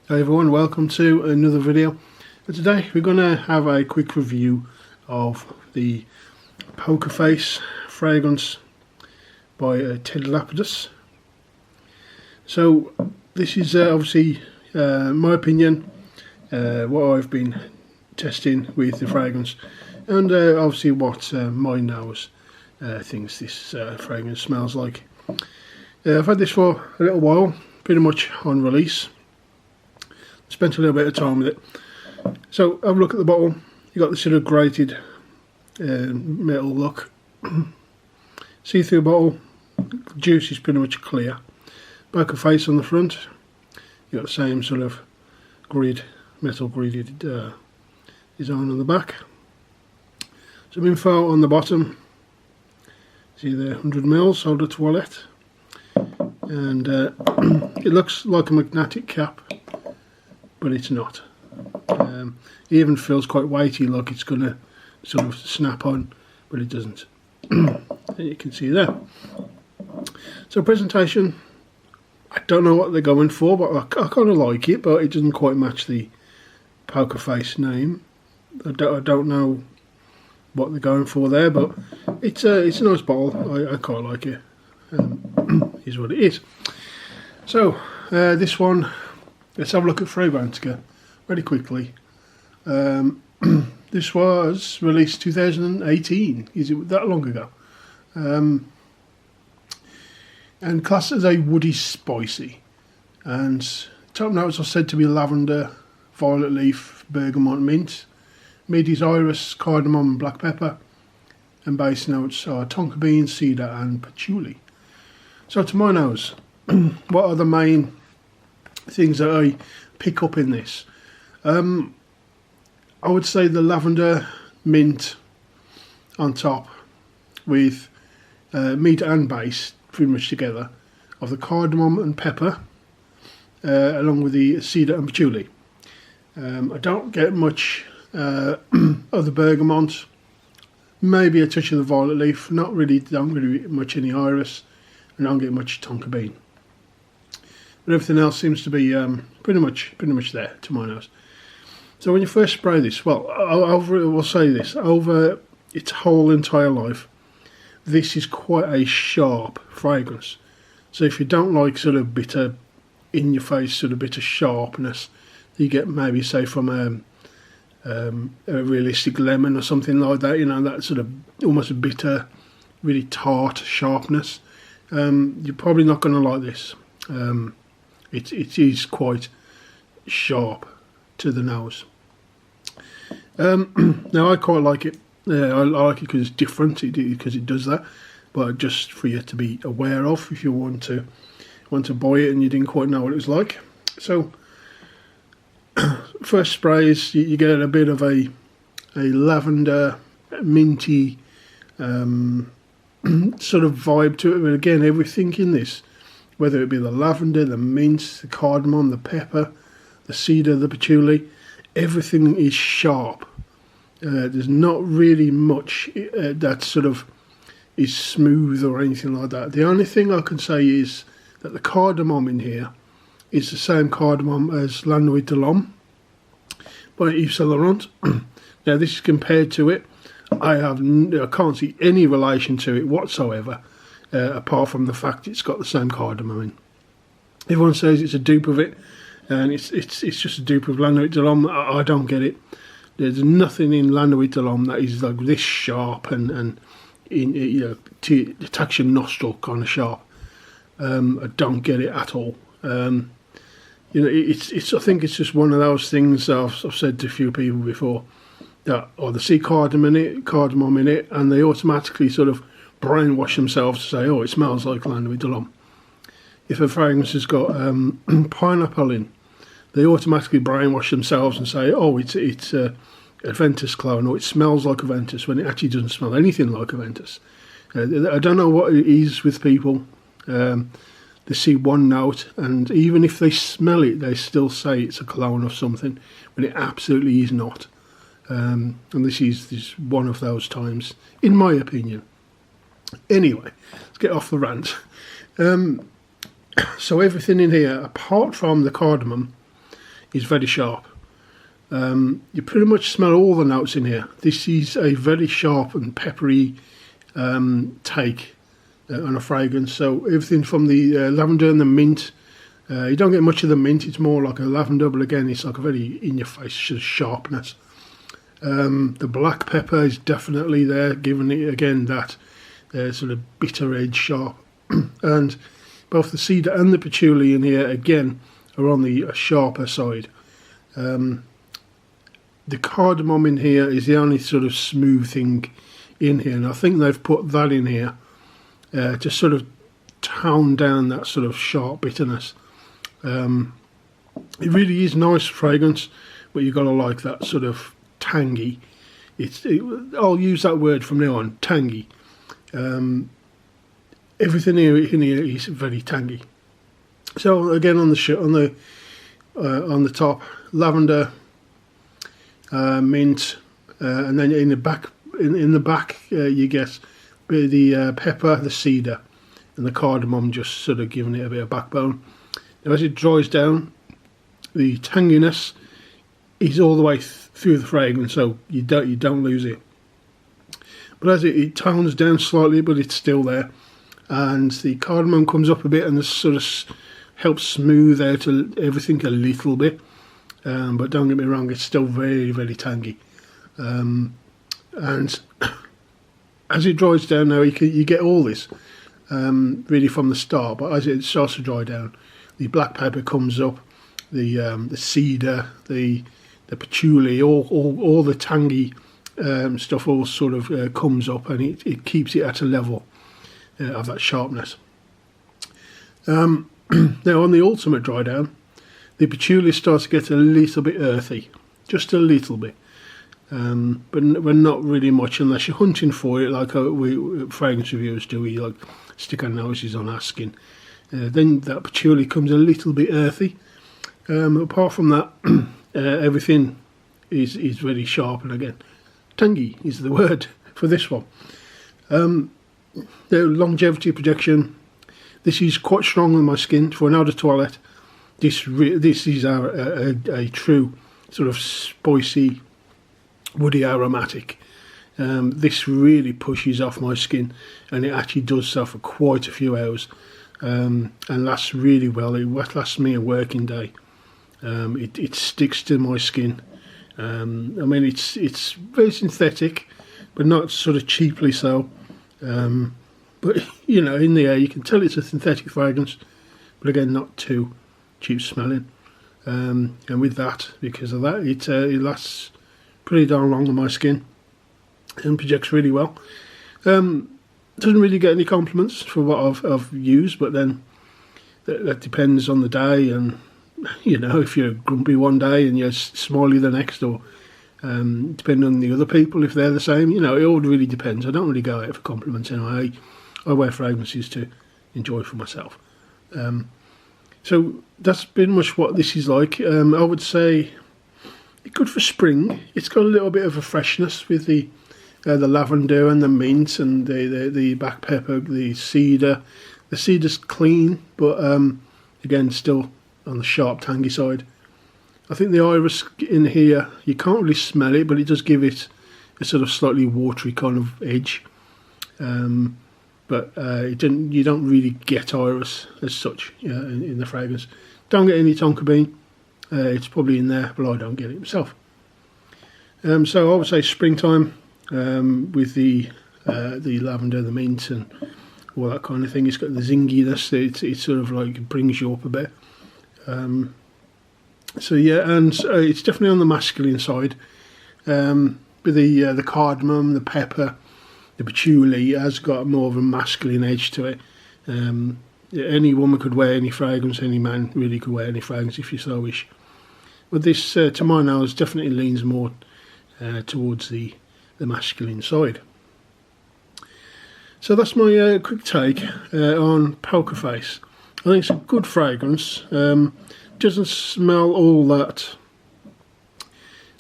Hey everyone, welcome to another video. And today we're going to have a quick review of the Poker Face fragrance by Ted Lapidus. So this is obviously my opinion, what I've been testing with the fragrance, and obviously what my nose thinks this fragrance smells like. I've had this for a little while, pretty much on release. Spent a little bit of time with it. So have a look at the bottle. You got this sort of grated metal look. See-through bottle. Juice is pretty much clear. Poker Face on the front. You got the same sort of metal gridded design on the back. Some info on the bottom. See the 100ml solder toilette, and it looks like a magnetic cap, but it's not. It even feels quite weighty, like it's going to sort of snap on, but it doesn't. You can see there. So presentation, I don't know what they're going for, but I kind of like it, but it doesn't quite match the Poker Face name. I don't know what they're going for there, but it's a nice bottle. I quite like it. Is what it is. So this one, let's have a look at fragrance very quickly. This was released 2018. Is it that long ago? And classed as a woody spicy. And top notes are said to be lavender, violet leaf, bergamot, mint. Mid is iris, cardamom, and black pepper. And base notes are tonka bean, cedar, and patchouli. So to my nose, what are the main things that I pick up in this? I would say the lavender, mint on top with mid and base pretty much together of the cardamom and pepper, along with the cedar and patchouli. I don't get much of the bergamot, maybe a touch of the violet leaf, don't really get much in the iris, and I don't get much tonka bean. But everything else seems to be pretty much there to my nose. So when you first spray this, well, we'll say this, over its whole entire life, this is quite a sharp fragrance. So if you don't like sort of bitter, in your face sort of bitter sharpness, you get maybe say from a realistic lemon or something like that, you know, that sort of almost a bitter, really tart sharpness, you're probably not going to like this. It is quite sharp to the nose. Now I quite like it. I like it because it's different, because it does that. But just for you to be aware of, if you want to buy it and you didn't quite know what it was like. So first sprays, you get a bit of a lavender, minty sort of vibe to it. But again, everything in this, whether it be the lavender, the mint, the cardamom, the pepper, the cedar, the patchouli, everything is sharp. There's not really much that sort of is smooth or anything like that. The only thing I can say is that the cardamom in here is the same cardamom as La Nuit de l'Homme by Yves Saint Laurent. Now this is compared to it. I can't see any relation to it whatsoever, apart from the fact it's got the same cardamom in. Everyone says it's a dupe of it, and it's just a dupe of La Nuit de l'Homme. I don't get it. There's nothing in La Nuit de l'Homme that is like this sharp and it attacks your nostril kind of sharp. I don't get it at all. It's I think it's just one of those things I've said to a few people before, that they see cardamom in it, and they automatically sort of brainwash themselves to say, oh, it smells like La Nuit de l'Homme. If a fragrance has got pineapple in, they automatically brainwash themselves and say, oh, it's a Ventus clone, or it smells like a Ventus, when it actually doesn't smell anything like a Ventus. I don't know what it is with people. They see one note, and even if they smell it, they still say it's a clone of something, but it absolutely is not. And this is one of those times, in my opinion. Anyway, let's get off the rant. So everything in here, apart from the cardamom, is very sharp. You pretty much smell all the notes in here. This is a very sharp and peppery take on a fragrance. So everything from the lavender and the mint. You don't get much of the mint. It's more like a lavender, but again, it's like a very in-your-face sharpness. The black pepper is definitely there, giving it again that sort of bitter edge, sharp. And both the cedar and the patchouli in here again are on the sharper side. The cardamom in here is the only sort of smooth thing in here, and I think they've put that in here to sort of tone down that sort of sharp bitterness. It really is nice fragrance, but you've got to like that sort of tangy. I'll use that word from now on, tangy. Everything in here is very tangy. So again, on the top, lavender, mint, and then in the back, you get the pepper, the cedar, and the cardamom, just sort of giving it a bit of backbone. Now, as it dries down, the tanginess is all the way through the fragrance, so you don't lose it. But as it tones down slightly, but it's still there, and the cardamom comes up a bit, and this sort of helps smooth out everything a little bit. But don't get me wrong, it's still very, very tangy. And as it dries down now, you get all this really from the start. But as it starts to dry down, the black pepper comes up, the cedar, the patchouli, all the tangy stuff all sort of comes up, and it keeps it at a level of that sharpness. Now on the ultimate dry down, the patchouli starts to get a little bit earthy, just a little bit, but not really much unless you're hunting for it, like we fragrance reviewers do. We like stick our noses on our skin. Then that patchouli comes a little bit earthy. Apart from that, everything is very sharp, and again, tangy is the word for this one. The longevity projection. This is quite strong on my skin for an eau de toilette. This is a true sort of spicy, woody aromatic. This really pushes off my skin, and it actually does so for quite a few hours, and lasts really well. It lasts me a working day. It sticks to my skin. I mean, it's very synthetic, but not sort of cheaply so. But you know, in the air you can tell it's a synthetic fragrance, but again, not too cheap smelling. And with that, because of that, it lasts pretty darn long on my skin and projects really well. Doesn't really get any compliments for what I've used, but then that depends on the day, and you know, if you're grumpy one day and you're smiley the next, or depending on the other people if they're the same, you know, it all really depends. I don't really go out for compliments anyway. I wear fragrances to enjoy for myself. So that's pretty much what this is like. I would say it's good for spring. It's got a little bit of a freshness with the lavender and the mint and the black pepper, the cedar. The cedar's clean, but again, still on the sharp, tangy side. I think the iris in here, you can't really smell it, but it does give it a sort of slightly watery kind of edge. But you don't really get iris as such in the fragrance. Don't get any tonka bean. It's probably in there, but I don't get it myself. So I would say springtime with the lavender, the mint, and all that kind of thing. It's got the zinginess. It sort of like brings you up a bit. So yeah, and it's definitely on the masculine side. With the cardamom, the pepper, the patchouli has got more of a masculine edge to it. Any woman could wear any fragrance, any man really could wear any fragrance if you so wish. But this, to my nose, definitely leans more towards the masculine side. So that's my quick take on Poker Face. I think it's a good fragrance. Doesn't smell all that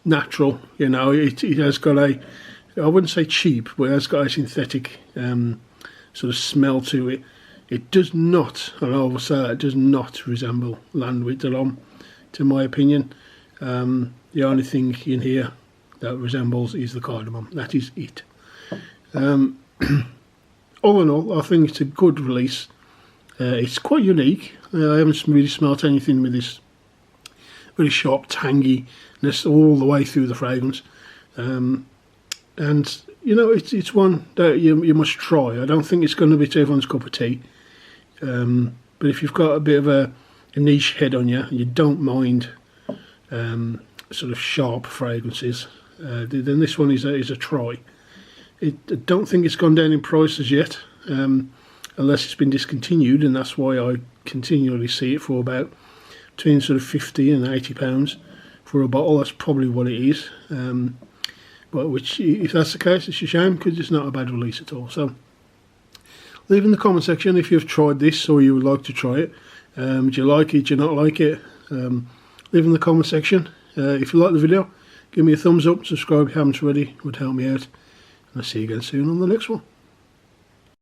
natural, you know. It has got I wouldn't say cheap, but it has got a synthetic sort of smell to it. It does not, and I will say that, it does not resemble Land with Delhomme. to my opinion. The only thing in here that resembles is the cardamom. That is it. All in all, I think it's a good release. It's quite unique. I haven't really smelt anything with this very sharp tanginess all the way through the fragrance. And you know, it's one that you must try. I don't think it's going to be to everyone's cup of tea. But if you've got a bit of a niche head on you, and you don't mind sort of sharp fragrances, then this one is a try. I don't think it's gone down in price as yet, unless it's been discontinued, and that's why I continually see it for about between sort of £50 and £80 for a bottle. That's probably what it is. But which, if that's the case, it's a shame, because it's not a bad release at all. So leave in the comment section if you've tried this or you would like to try it. Do you like it? Do you not like it? Leave in the comment section. If you like the video, give me a thumbs up, subscribe if you haven't already, it would help me out. And I'll see you again soon on the next one.